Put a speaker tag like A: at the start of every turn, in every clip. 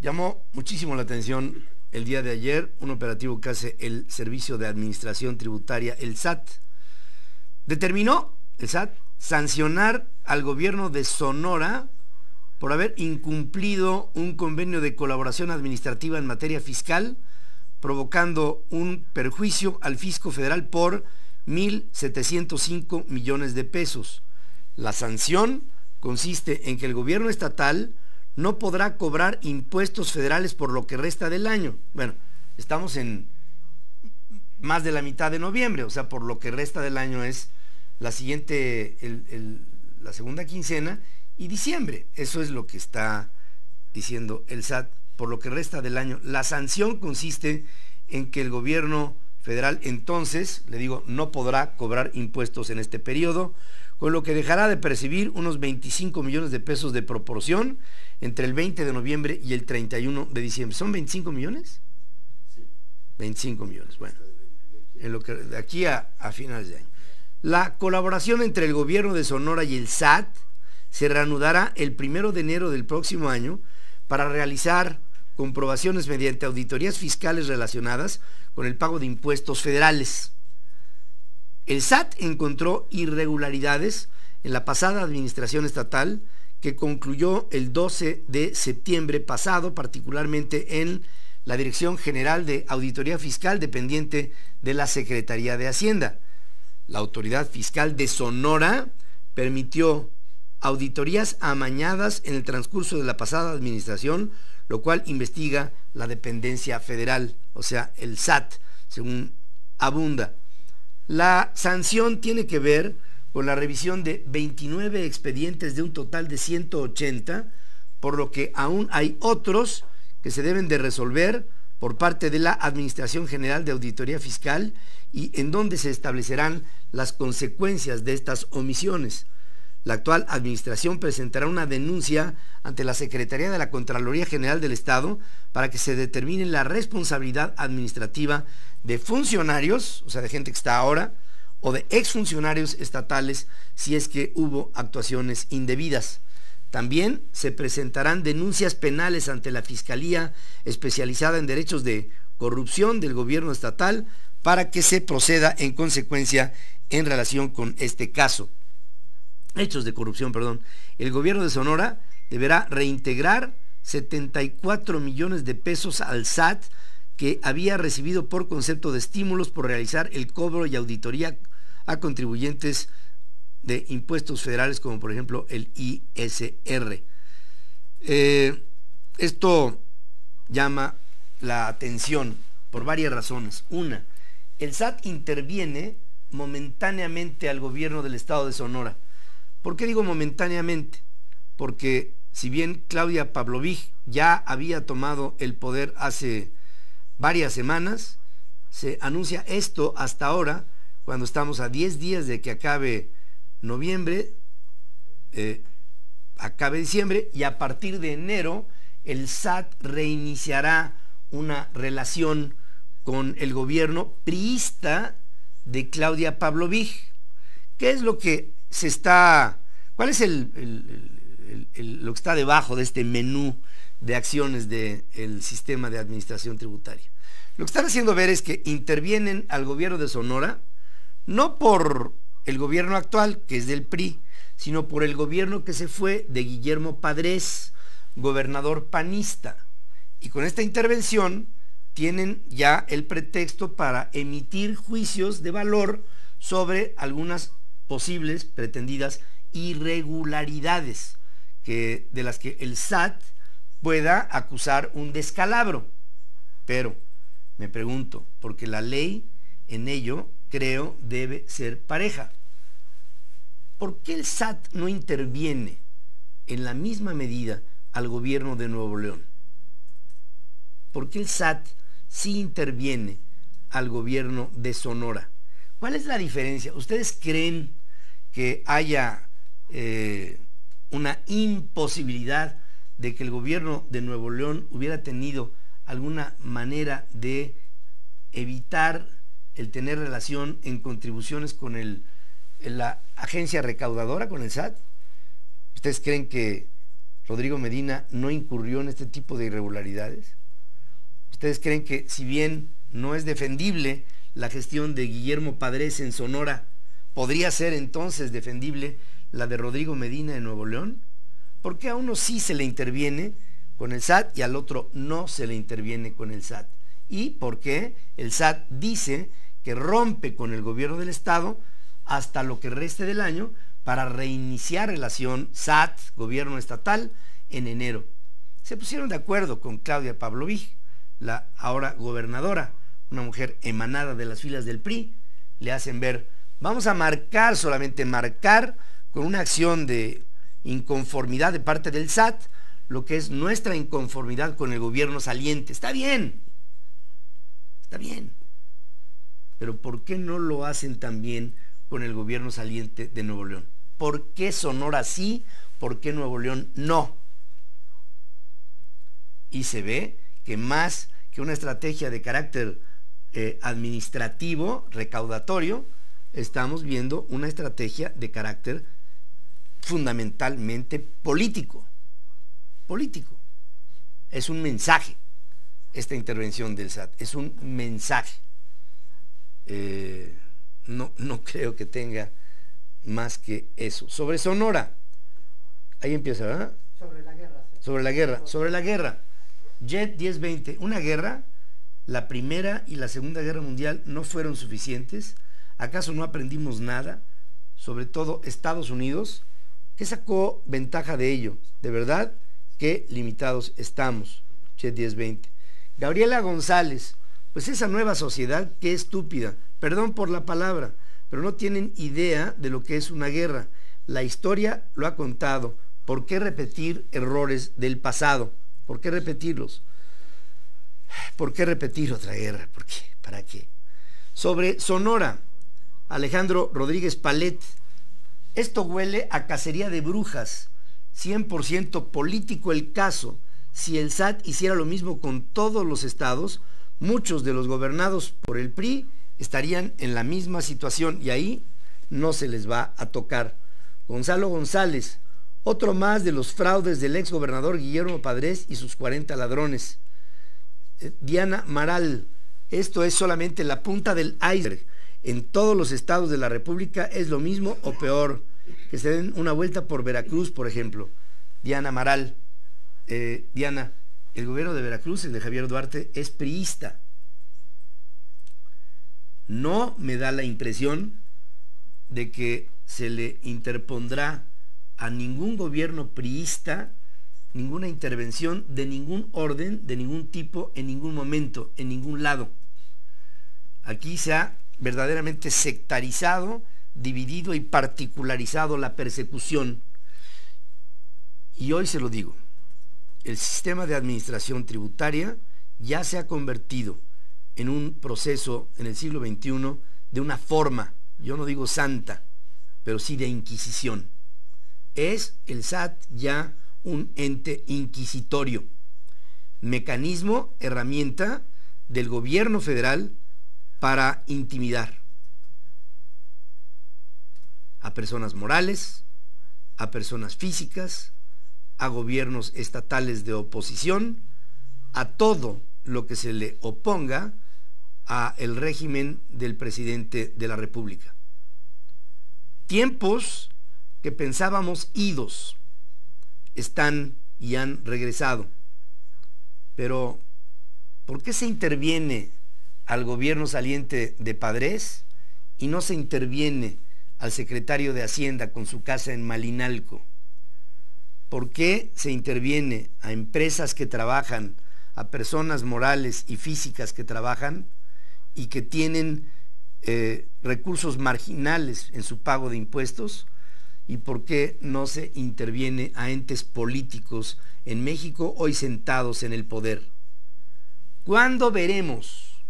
A: Llamó muchísimo la atención el día de ayer un operativo que hace el Servicio de Administración Tributaria, el SAT. Determinó el SAT sancionar al gobierno de Sonora por haber incumplido un convenio de colaboración administrativa en materia fiscal, provocando un perjuicio al fisco federal por 1.705 millones de pesos. La sanción consiste en que el gobierno estatal no podrá cobrar impuestos federales por lo que resta del año. Bueno, estamos en más de la mitad de noviembre, o sea, por lo que resta del año es la siguiente, la segunda quincena y diciembre. Eso es lo que está diciendo el SAT, por lo que resta del año. La sanción consiste en que el gobierno federal entonces, le digo, no podrá cobrar impuestos en este periodo, con lo que dejará de percibir unos 25 millones de pesos de proporción entre el 20 de noviembre y el 31 de diciembre. ¿Son 25 millones? Sí. 25 millones, bueno, en lo que, de aquí a finales de año. La colaboración entre el gobierno de Sonora y el SAT se reanudará el 1 de enero del próximo año para realizar comprobaciones mediante auditorías fiscales relacionadas con el pago de impuestos federales. El SAT encontró irregularidades en la pasada administración estatal que concluyó el 12 de septiembre pasado, particularmente en la Dirección General de Auditoría Fiscal dependiente de la Secretaría de Hacienda. La autoridad fiscal de Sonora permitió auditorías amañadas en el transcurso de la pasada administración, lo cual investiga la dependencia federal, o sea, el SAT, según abunda. La sanción tiene que ver con la revisión de 29 expedientes de un total de 180, por lo que aún hay otros que se deben de resolver por parte de la Administración General de Auditoría Fiscal y en donde se establecerán las consecuencias de estas omisiones. La actual administración presentará una denuncia ante la Secretaría de la Contraloría General del Estado para que se determine la responsabilidad administrativa de funcionarios, o sea, de gente que está ahora, o de exfuncionarios estatales si es que hubo actuaciones indebidas. También se presentarán denuncias penales ante la Fiscalía especializada en derechos de corrupción del gobierno estatal para que se proceda en consecuencia en relación con este caso. Hechos de corrupción, perdón. El gobierno de Sonora deberá reintegrar 74 millones de pesos al SAT que había recibido por concepto de estímulos por realizar el cobro y auditoría a contribuyentes de impuestos federales como por ejemplo el ISR. Esto llama la atención por varias razones. Una, el SAT interviene momentáneamente al gobierno del estado de Sonora. ¿Por qué digo momentáneamente? Porque si bien Claudia Pavlovich ya había tomado el poder hace varias semanas, se anuncia esto hasta ahora, cuando estamos a 10 días de que acabe noviembre, acabe diciembre, y a partir de enero el SAT reiniciará una relación con el gobierno priista de Claudia Pavlovich. ¿Qué es lo que se está, cuál es lo que está debajo de este menú de acciones del sistema de administración tributaria? Lo que están haciendo ver es que intervienen al gobierno de Sonora, no por el gobierno actual, que es del PRI, sino por el gobierno que se fue de Guillermo Padres, gobernador panista. Y con esta intervención tienen ya el pretexto para emitir juicios de valor sobre algunas posibles, pretendidas irregularidades de las que el SAT pueda acusar un descalabro. Pero me pregunto, porque la ley en ello creo debe ser pareja. ¿Por qué el SAT no interviene en la misma medida al gobierno de Nuevo León? ¿Por qué el SAT sí interviene al gobierno de Sonora? ¿Cuál es la diferencia? ¿Ustedes creen que haya una imposibilidad de que el gobierno de Nuevo León hubiera tenido alguna manera de evitar el tener relación en contribuciones con la agencia recaudadora, con el SAT? ¿Ustedes creen que Rodrigo Medina no incurrió en este tipo de irregularidades? ¿Ustedes creen que, si bien no es defendible la gestión de Guillermo Padres en Sonora, podría ser entonces defendible la de Rodrigo Medina en Nuevo León? ¿Por qué a uno sí se le interviene con el SAT y al otro no se le interviene con el SAT? ¿Y por qué el SAT dice que rompe con el gobierno del estado hasta lo que reste del año para reiniciar relación SAT-gobierno estatal en enero? Se pusieron de acuerdo con Claudia Pavlovich, la ahora gobernadora, una mujer emanada de las filas del PRI. Le hacen ver, vamos a marcar, solamente marcar, con una acción de inconformidad de parte del SAT, lo que es nuestra inconformidad con el gobierno saliente. Está bien, pero ¿por qué no lo hacen también con el gobierno saliente de Nuevo León? ¿Por qué Sonora sí? ¿Por qué Nuevo León no? Y se ve que más que una estrategia de carácter administrativo, recaudatorio, estamos viendo una estrategia de carácter fundamentalmente político. Es un mensaje esta intervención del SAT, es un mensaje. No creo que tenga más que eso. Sobre Sonora, ahí empieza, ¿verdad? Sobre la guerra. Jet 1020, una guerra, la Primera y la Segunda Guerra Mundial no fueron suficientes. ¿Acaso no aprendimos nada? Sobre todo Estados Unidos, ¿qué sacó ventaja de ello? De verdad, qué limitados estamos. Jet 1020. Gabriela González, pues esa nueva sociedad, qué estúpida, perdón por la palabra, pero no tienen idea de lo que es una guerra. La historia lo ha contado. ¿Por qué repetir errores del pasado? ¿Por qué repetirlos? ¿Por qué repetir otra guerra? ¿Por qué? ¿Para qué? Sobre Sonora, Alejandro Rodríguez Palet, esto huele a cacería de brujas, 100% político el caso. Si el SAT hiciera lo mismo con todos los estados, muchos de los gobernados por el PRI estarían en la misma situación y ahí no se les va a tocar. Gonzalo González, otro más de los fraudes del ex gobernador Guillermo Padres y sus 40 ladrones. Diana Maral, esto es solamente la punta del iceberg. En todos los estados de la República es lo mismo o peor. Que se den una vuelta por Veracruz, por ejemplo. Diana Maral, Diana, el gobierno de Veracruz, el de Javier Duarte, es priista. No me da la impresión de que se le interpondrá a ningún gobierno priista ninguna intervención de ningún orden, de ningún tipo, en ningún momento, en ningún lado. Aquí se ha verdaderamente sectarizado, dividido y particularizado la persecución. Y hoy se lo digo, el sistema de administración tributaria ya se ha convertido en un proceso en el siglo XXI de una forma, yo no digo santa, pero sí de inquisición. Es el SAT ya un ente inquisitorio, mecanismo, herramienta del gobierno federal para intimidar a personas morales, a personas físicas, a gobiernos estatales de oposición, a todo lo que se le oponga a el régimen del presidente de la República. Tiempos que pensábamos idos están y han regresado. Pero, ¿por qué se interviene al gobierno saliente de Padres y no se interviene al secretario de Hacienda con su casa en Malinalco? ¿Por qué se interviene a empresas que trabajan, a personas morales y físicas que trabajan y que tienen recursos marginales en su pago de impuestos? ¿Y por qué no se interviene a entes políticos en México hoy sentados en el poder? ¿Cuándo veremos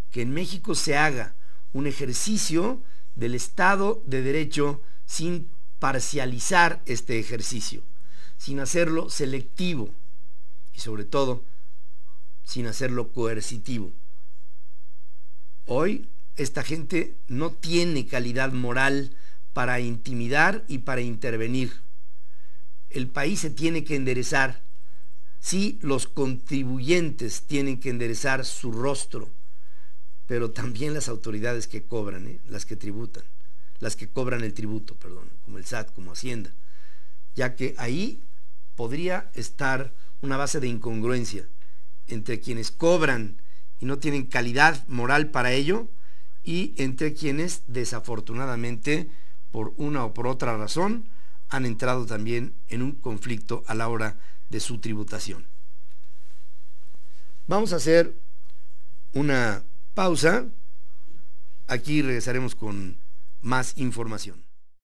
A: que en México se haga un ejercicio del Estado de Derecho sin parcializar este ejercicio, sin hacerlo selectivo y sobre todo sin hacerlo coercitivo? Hoy esta gente no tiene calidad moral para intimidar y para intervenir. el país se tiene que enderezar, sí, los contribuyentes tienen que enderezar su rostro, pero también las autoridades que cobran, las que tributan, las que cobran el tributo, perdón, como el SAT, como Hacienda, ya que ahí podría estar una base de incongruencia entre quienes cobran y no tienen calidad moral para ello, y entre quienes desafortunadamente por una o por otra razón han entrado también en un conflicto a la hora de su tributación. Vamos a hacer una pausa. Aquí regresaremos con más información.